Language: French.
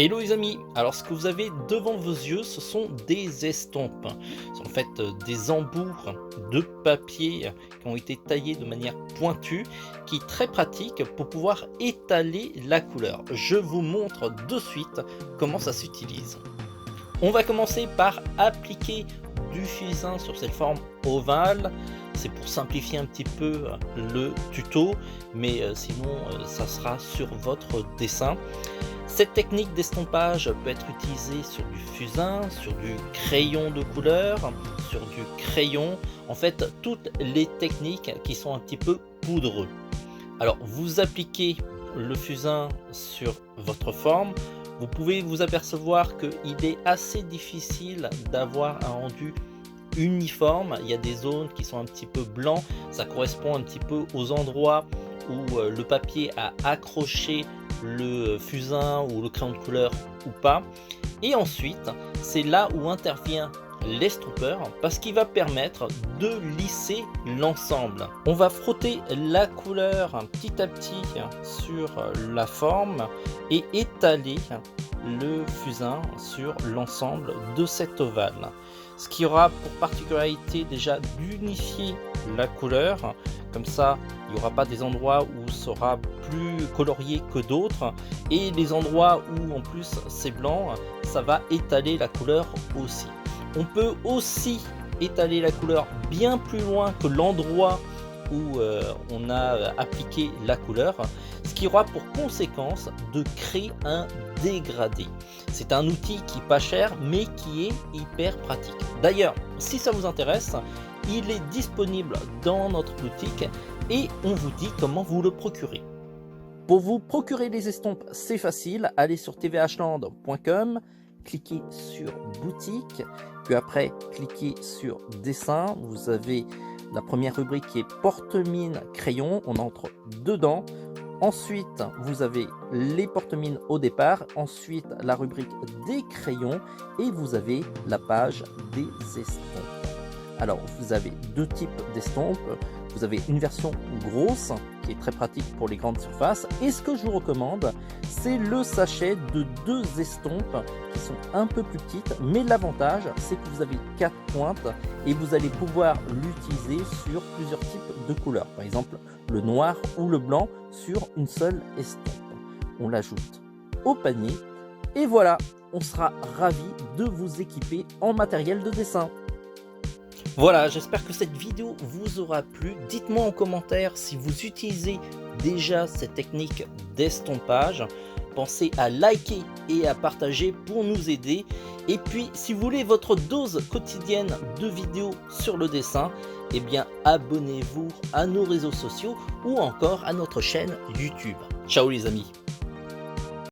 Hello les amis, alors ce que vous avez devant vos yeux ce sont des estampes. Ce sont en fait des embours de papier qui ont été taillés de manière pointue, qui est très pratique pour pouvoir étaler la couleur. Je vous montre de suite comment ça s'utilise. On va commencer par appliquer du fusain sur cette forme ovale. C'est pour simplifier un petit peu le tuto, mais sinon ça sera sur votre dessin. Cette technique d'estompage peut être utilisée sur du fusain, sur du crayon de couleur, sur du crayon, en fait toutes les techniques qui sont un petit peu poudreux. Alors vous appliquez le fusain sur votre forme, vous pouvez vous apercevoir qu'il est assez difficile d'avoir un rendu uniforme. Il y a des zones qui sont un petit peu blancs, ça correspond un petit peu aux endroits où le papier a accroché le fusain ou le crayon de couleur ou pas. Et ensuite c'est là où intervient l'estompeur, parce qu'il va permettre de lisser l'ensemble. On va frotter la couleur petit à petit sur la forme et étaler le fusain sur l'ensemble de cet ovale, ce qui aura pour particularité déjà d'unifier la couleur. Comme ça il n'y aura pas des endroits où ce sera plus colorié que d'autres, et les endroits où en plus c'est blanc, ça va étaler la couleur aussi. On peut aussi étaler la couleur bien plus loin que l'endroit où on a appliqué la couleur, ce qui aura pour conséquence de créer un dégradé. C'est un outil qui est pas cher mais qui est hyper pratique. D'ailleurs, si ça vous intéresse, il est disponible dans notre boutique et on vous dit comment vous le procurer. Pour vous procurer les estampes, c'est facile, allez sur tvhland.com, cliquez sur boutique, puis après cliquez sur dessin. Vous avez la première rubrique qui est porte-mine crayon, on entre dedans. Ensuite vous avez les porte-mines au départ, ensuite la rubrique des crayons et vous avez la page des estampes. Alors vous avez deux types d'estampes. Vous avez une version grosse qui est très pratique pour les grandes surfaces, et ce que je vous recommande c'est le sachet de 2 estampes qui sont un peu plus petites, mais l'avantage c'est que vous avez 4 pointes et vous allez pouvoir l'utiliser sur plusieurs types de couleurs, par exemple le noir ou le blanc sur une seule estampe. On l'ajoute au panier et voilà, on sera ravi de vous équiper en matériel de dessin. Voilà, j'espère que cette vidéo vous aura plu. Dites-moi en commentaire si vous utilisez déjà cette technique d'estompage. Pensez à liker et à partager pour nous aider. Et puis, si vous voulez votre dose quotidienne de vidéos sur le dessin, eh bien abonnez-vous à nos réseaux sociaux ou encore à notre chaîne YouTube. Ciao les amis!